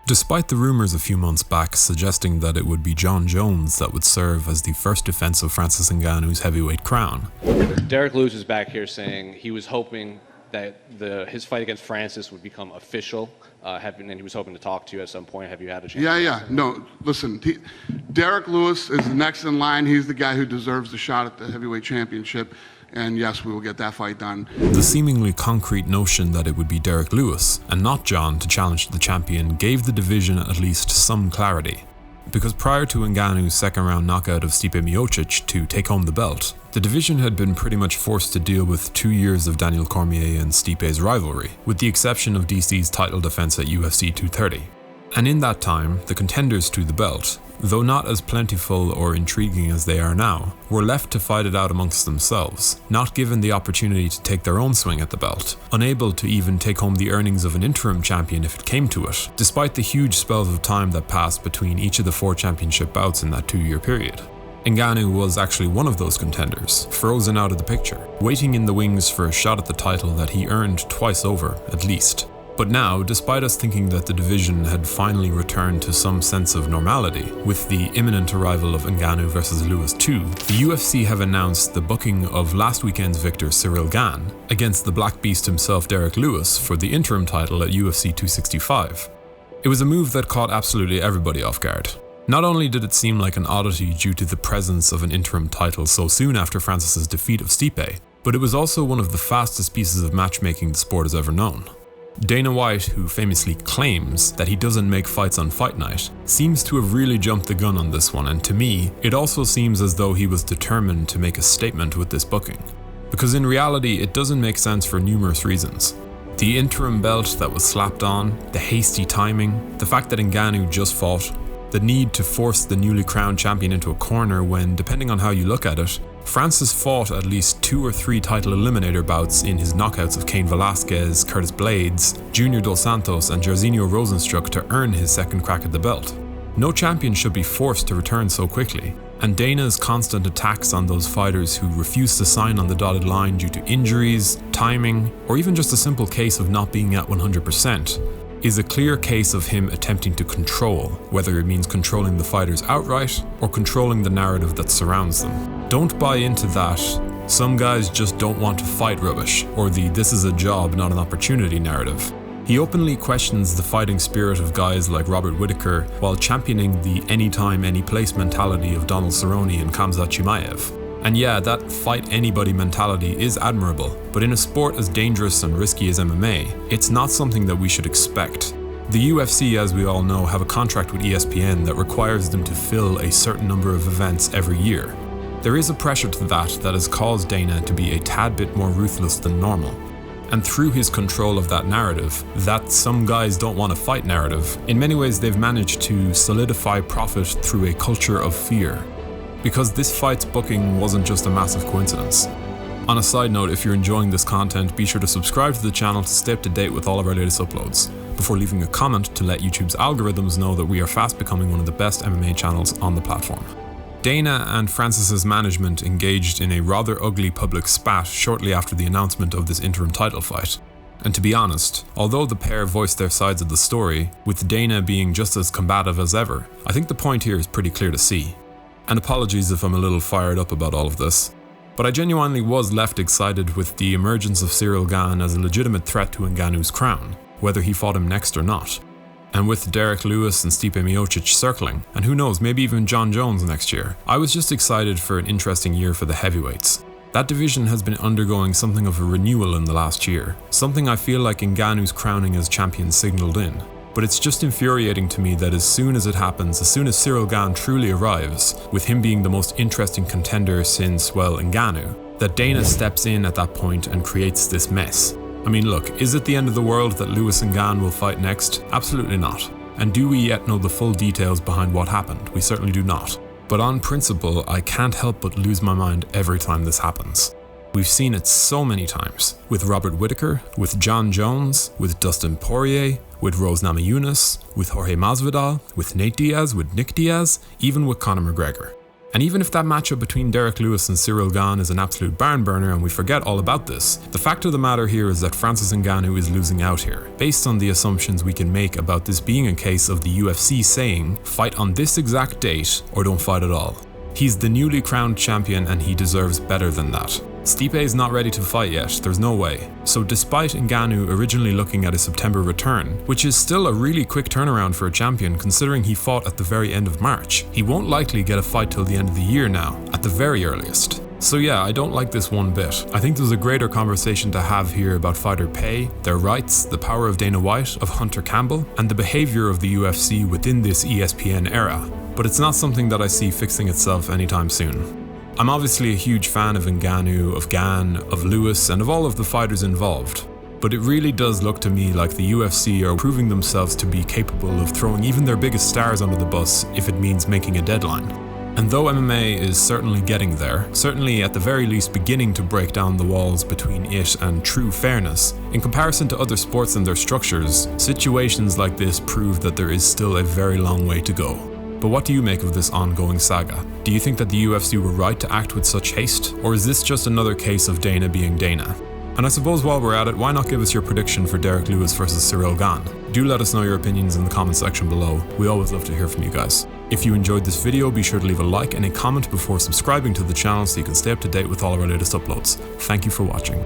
Despite the rumours a few months back suggesting that it would be Jon Jones that would serve as the first defence of Francis Ngannou's heavyweight crown. Derrick Lewis is back here saying he was hoping that his fight against Francis would become official, and he was hoping to talk to you at some point. Have you had a chance? Yeah. No, listen, Derrick Lewis is the next in line. He's the guy who deserves the shot at the heavyweight championship. And yes, we will get that fight done. The seemingly concrete notion that it would be Derrick Lewis and not Jon to challenge the champion gave the division at least some clarity. Because prior to Ngannou's second round knockout of Stipe Miocic to take home the belt, the division had been pretty much forced to deal with 2 years of Daniel Cormier and Stipe's rivalry, with the exception of DC's title defense at UFC 230. And in that time, the contenders to the belt, though not as plentiful or intriguing as they are now, were left to fight it out amongst themselves, not given the opportunity to take their own swing at the belt, unable to even take home the earnings of an interim champion if it came to it, despite the huge spells of time that passed between each of the 4 championship bouts in that 2-year period. Ngannou was actually one of those contenders, frozen out of the picture, waiting in the wings for a shot at the title that he earned twice over, at least. But now, despite us thinking that the division had finally returned to some sense of normality, with the imminent arrival of Ngannou vs Lewis 2, the UFC have announced the booking of last weekend's victor Ciryl Gane against the Black Beast himself Derrick Lewis for the interim title at UFC 265. It was a move that caught absolutely everybody off guard. Not only did it seem like an oddity due to the presence of an interim title so soon after Francis's defeat of Stipe, but it was also one of the fastest pieces of matchmaking the sport has ever known. Dana White, who famously claims that he doesn't make fights on fight night, seems to have really jumped the gun on this one, and to me, it also seems as though he was determined to make a statement with this booking. Because in reality, it doesn't make sense for numerous reasons. The interim belt that was slapped on, the hasty timing, the fact that Ngannou just fought, the need to force the newly crowned champion into a corner when, depending on how you look at it, Francis fought at least 2 or 3 title eliminator bouts in his knockouts of Cain Velasquez, Curtis Blades, Junior Dos Santos and Jairzinho Rozenstruik to earn his second crack at the belt. No champion should be forced to return so quickly, and Dana's constant attacks on those fighters who refuse to sign on the dotted line due to injuries, timing, or even just a simple case of not being at 100%, is a clear case of him attempting to control, whether it means controlling the fighters outright or controlling the narrative that surrounds them. Don't buy into that "some guys just don't want to fight" rubbish, or the "this is a job, not an opportunity" narrative. He openly questions the fighting spirit of guys like Robert Whittaker while championing the anytime, anyplace mentality of Donald Cerrone and Khamzat Chimaev. And yeah, that fight anybody mentality is admirable, but in a sport as dangerous and risky as MMA, it's not something that we should expect. The UFC, as we all know, have a contract with ESPN that requires them to fill a certain number of events every year. There is a pressure to that has caused Dana to be a tad bit more ruthless than normal. And through his control of that narrative, that "some guys don't want to fight" narrative, in many ways they've managed to solidify profit through a culture of fear. Because this fight's booking wasn't just a massive coincidence. On a side note, if you're enjoying this content, be sure to subscribe to the channel to stay up to date with all of our latest uploads, before leaving a comment to let YouTube's algorithms know that we are fast becoming one of the best MMA channels on the platform. Dana and Francis's management engaged in a rather ugly public spat shortly after the announcement of this interim title fight. And to be honest, although the pair voiced their sides of the story, with Dana being just as combative as ever, I think the point here is pretty clear to see. And apologies if I'm a little fired up about all of this, but I genuinely was left excited with the emergence of Ciryl Gane as a legitimate threat to Ngannou's crown, whether he fought him next or not. And with Derrick Lewis and Stipe Miocic circling, and who knows, maybe even Jon Jones next year, I was just excited for an interesting year for the heavyweights. That division has been undergoing something of a renewal in the last year, something I feel like Ngannou's crowning as champion signalled in. But it's just infuriating to me that as soon as it happens, as soon as Ciryl Gane truly arrives, with him being the most interesting contender since, well, Ngannou, that Dana steps in at that point and creates this mess. I mean, look, is it the end of the world that Lewis and Gane will fight next? Absolutely not. And do we yet know the full details behind what happened? We certainly do not. But on principle, I can't help but lose my mind every time this happens. We've seen it so many times, with Robert Whittaker, with Jon Jones, with Dustin Poirier, with Rose Namajunas, with Jorge Masvidal, with Nate Diaz, with Nick Diaz, even with Conor McGregor. And even if that matchup between Derrick Lewis and Ciryl Gane is an absolute barn burner and we forget all about this, the fact of the matter here is that Francis Ngannou is losing out here, based on the assumptions we can make about this being a case of the UFC saying, fight on this exact date or don't fight at all. He's the newly crowned champion and he deserves better than that. Stipe is not ready to fight yet, there's no way. So despite Ngannou originally looking at his September return, which is still a really quick turnaround for a champion considering he fought at the very end of March, he won't likely get a fight till the end of the year now, at the very earliest. So yeah, I don't like this one bit. I think there's a greater conversation to have here about fighter pay, their rights, the power of Dana White, of Hunter Campbell, and the behaviour of the UFC within this ESPN era. But it's not something that I see fixing itself anytime soon. I'm obviously a huge fan of Ngannou, of Gane, of Lewis, and of all of the fighters involved. But it really does look to me like the UFC are proving themselves to be capable of throwing even their biggest stars under the bus if it means making a deadline. And though MMA is certainly getting there, certainly at the very least beginning to break down the walls between it and true fairness, in comparison to other sports and their structures, situations like this prove that there is still a very long way to go. But what do you make of this ongoing saga? Do you think that the UFC were right to act with such haste? Or is this just another case of Dana being Dana? And I suppose while we're at it, why not give us your prediction for Derrick Lewis versus Ciryl Gane? Do let us know your opinions in the comment section below. We always love to hear from you guys. If you enjoyed this video, be sure to leave a like and a comment before subscribing to the channel so you can stay up to date with all our latest uploads. Thank you for watching.